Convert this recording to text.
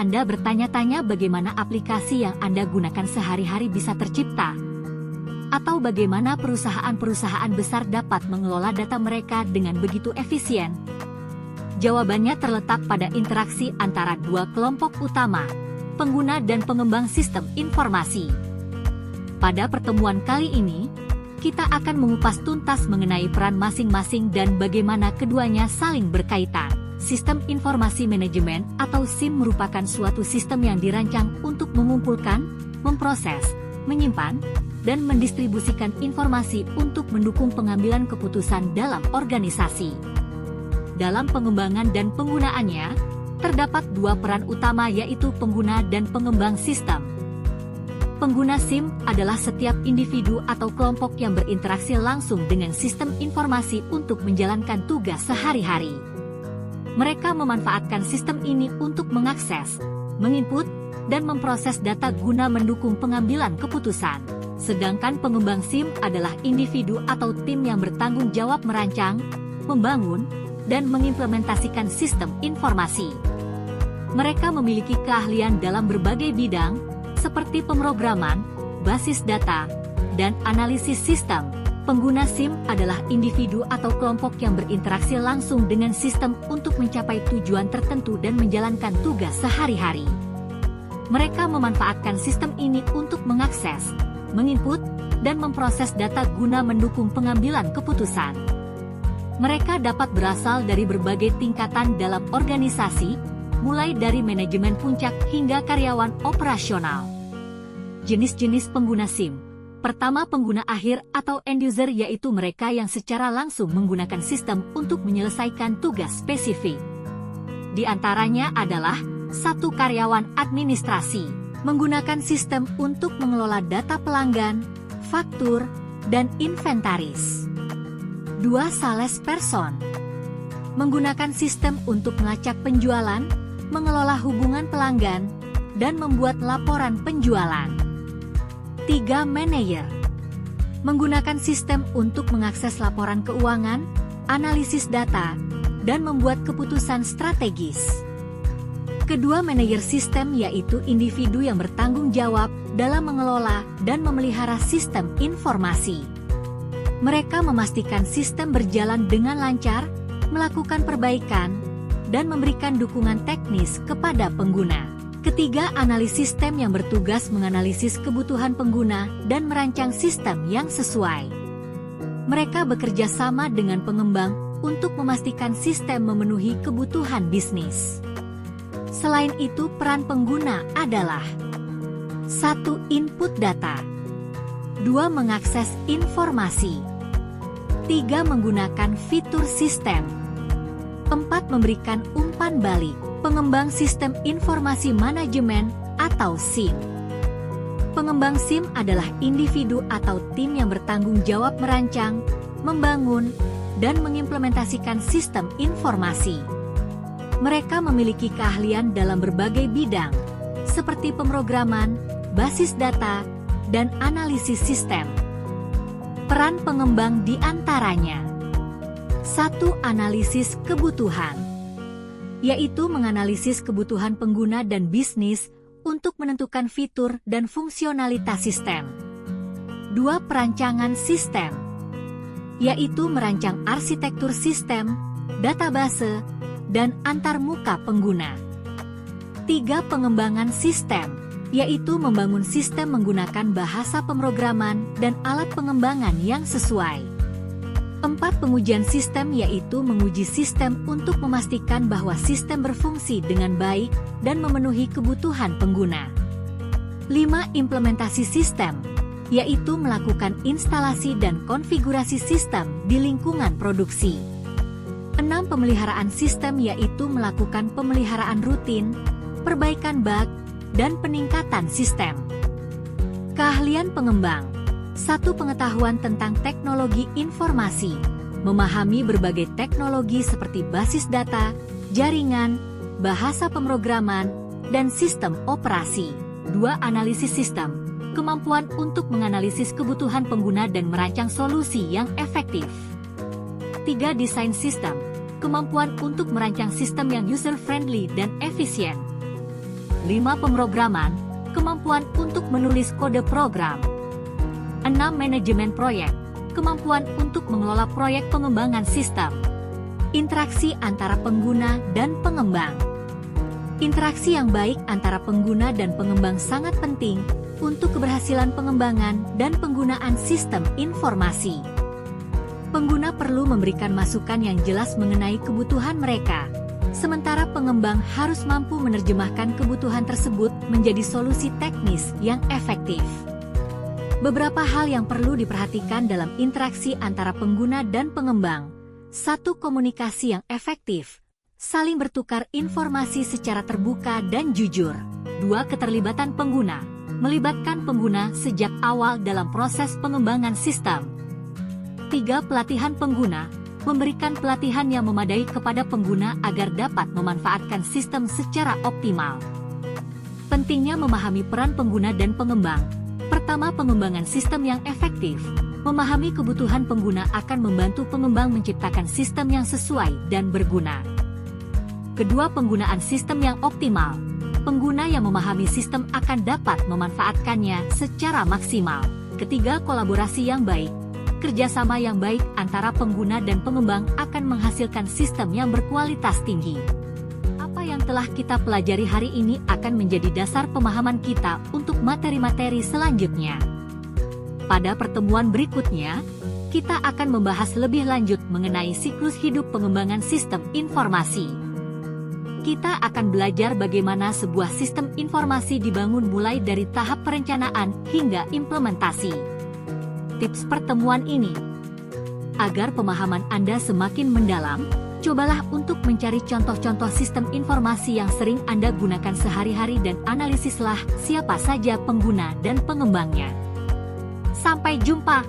Anda bertanya-tanya bagaimana aplikasi yang Anda gunakan sehari-hari bisa tercipta? Atau bagaimana perusahaan-perusahaan besar dapat mengelola data mereka dengan begitu efisien? Jawabannya terletak pada interaksi antara dua kelompok utama, pengguna dan pengembang sistem informasi. Pada pertemuan kali ini, kita akan mengupas tuntas mengenai peran masing-masing dan bagaimana keduanya saling berkaitan. Sistem informasi manajemen atau SIM merupakan suatu sistem yang dirancang untuk mengumpulkan, memproses, menyimpan, dan mendistribusikan informasi untuk mendukung pengambilan keputusan dalam organisasi. Dalam pengembangan dan penggunaannya, terdapat dua peran utama yaitu pengguna dan pengembang sistem. Pengguna SIM adalah setiap individu atau kelompok yang berinteraksi langsung dengan sistem informasi untuk menjalankan tugas sehari-hari. Mereka memanfaatkan sistem ini untuk mengakses, menginput, dan memproses data guna mendukung pengambilan keputusan. Sedangkan pengembang SIM adalah individu atau tim yang bertanggung jawab merancang, membangun, dan mengimplementasikan sistem informasi. Mereka memiliki keahlian dalam berbagai bidang, seperti pemrograman, basis data, dan analisis sistem. Pengguna SIM adalah individu atau kelompok yang berinteraksi langsung dengan sistem untuk mencapai tujuan tertentu dan menjalankan tugas sehari-hari. Mereka memanfaatkan sistem ini untuk mengakses, menginput, dan memproses data guna mendukung pengambilan keputusan. Mereka dapat berasal dari berbagai tingkatan dalam organisasi, mulai dari manajemen puncak hingga karyawan operasional. Jenis-jenis pengguna SIM. Pertama, pengguna akhir atau end user, yaitu mereka yang secara langsung menggunakan sistem untuk menyelesaikan tugas spesifik. Di antaranya adalah 1. Karyawan administrasi, menggunakan sistem untuk mengelola data pelanggan, faktur, dan inventaris. 2. Salesperson, menggunakan sistem untuk melacak penjualan, mengelola hubungan pelanggan, dan membuat laporan penjualan. 3. Manajer, menggunakan sistem untuk mengakses laporan keuangan, analisis data, dan membuat keputusan strategis. Kedua, manajer sistem yaitu individu yang bertanggung jawab dalam mengelola dan memelihara sistem informasi. Mereka memastikan sistem berjalan dengan lancar, melakukan perbaikan, dan memberikan dukungan teknis kepada pengguna. Ketiga, analis sistem yang bertugas menganalisis kebutuhan pengguna dan merancang sistem yang sesuai. Mereka bekerja sama dengan pengembang untuk memastikan sistem memenuhi kebutuhan bisnis. Selain itu, peran pengguna adalah 1. Input data, 2. Mengakses informasi, 3. Menggunakan fitur sistem, 4. Memberikan umpan balik. Pengembang sistem informasi manajemen atau SIM. Pengembang SIM adalah individu atau tim yang bertanggung jawab merancang, membangun, dan mengimplementasikan sistem informasi. Mereka memiliki keahlian dalam berbagai bidang, seperti pemrograman, basis data, dan analisis sistem. Peran pengembang di antaranya 1. Analisis kebutuhan, yaitu menganalisis kebutuhan pengguna dan bisnis untuk menentukan fitur dan fungsionalitas sistem. 2. Perancangan sistem, yaitu merancang arsitektur sistem, database, dan antarmuka pengguna. 3. Pengembangan sistem, yaitu membangun sistem menggunakan bahasa pemrograman dan alat pengembangan yang sesuai. 4. Pengujian sistem, yaitu menguji sistem untuk memastikan bahwa sistem berfungsi dengan baik dan memenuhi kebutuhan pengguna. 5. Implementasi sistem, yaitu melakukan instalasi dan konfigurasi sistem di lingkungan produksi. 6. Pemeliharaan sistem, yaitu melakukan pemeliharaan rutin, perbaikan bug, dan peningkatan sistem. Keahlian pengembang. 1. Pengetahuan tentang teknologi informasi, memahami berbagai teknologi seperti basis data, jaringan, bahasa pemrograman, dan sistem operasi. 2. Analisis sistem, kemampuan untuk menganalisis kebutuhan pengguna dan merancang solusi yang efektif. 3. Desain sistem, kemampuan untuk merancang sistem yang user-friendly dan efisien. 5. Pemrograman, kemampuan untuk menulis kode program. 6. Manajemen proyek, kemampuan untuk mengelola proyek pengembangan sistem. Interaksi antara pengguna dan pengembang. Interaksi yang baik antara pengguna dan pengembang sangat penting untuk keberhasilan pengembangan dan penggunaan sistem informasi. Pengguna perlu memberikan masukan yang jelas mengenai kebutuhan mereka, sementara pengembang harus mampu menerjemahkan kebutuhan tersebut menjadi solusi teknis yang efektif. Beberapa hal yang perlu diperhatikan dalam interaksi antara pengguna dan pengembang. 1. Komunikasi yang efektif. Saling bertukar informasi secara terbuka dan jujur. 2. Keterlibatan pengguna. Melibatkan pengguna sejak awal dalam proses pengembangan sistem. 3. Pelatihan pengguna. Memberikan pelatihan yang memadai kepada pengguna agar dapat memanfaatkan sistem secara optimal. Pentingnya memahami peran pengguna dan pengembang. Pertama, pengembangan sistem yang efektif. Memahami kebutuhan pengguna akan membantu pengembang menciptakan sistem yang sesuai dan berguna. Kedua, penggunaan sistem yang optimal. Pengguna yang memahami sistem akan dapat memanfaatkannya secara maksimal. Ketiga, kolaborasi yang baik. Kerjasama yang baik antara pengguna dan pengembang akan menghasilkan sistem yang berkualitas tinggi. Apa yang telah kita pelajari hari ini akan menjadi dasar pemahaman kita untuk materi-materi selanjutnya. Pada pertemuan berikutnya, kita akan membahas lebih lanjut mengenai siklus hidup pengembangan sistem informasi. Kita akan belajar bagaimana sebuah sistem informasi dibangun mulai dari tahap perencanaan hingga implementasi. Tips pertemuan ini. Agar pemahaman Anda semakin mendalam, cobalah untuk mencari contoh-contoh sistem informasi yang sering Anda gunakan sehari-hari dan analisislah siapa saja pengguna dan pengembangnya. Sampai jumpa!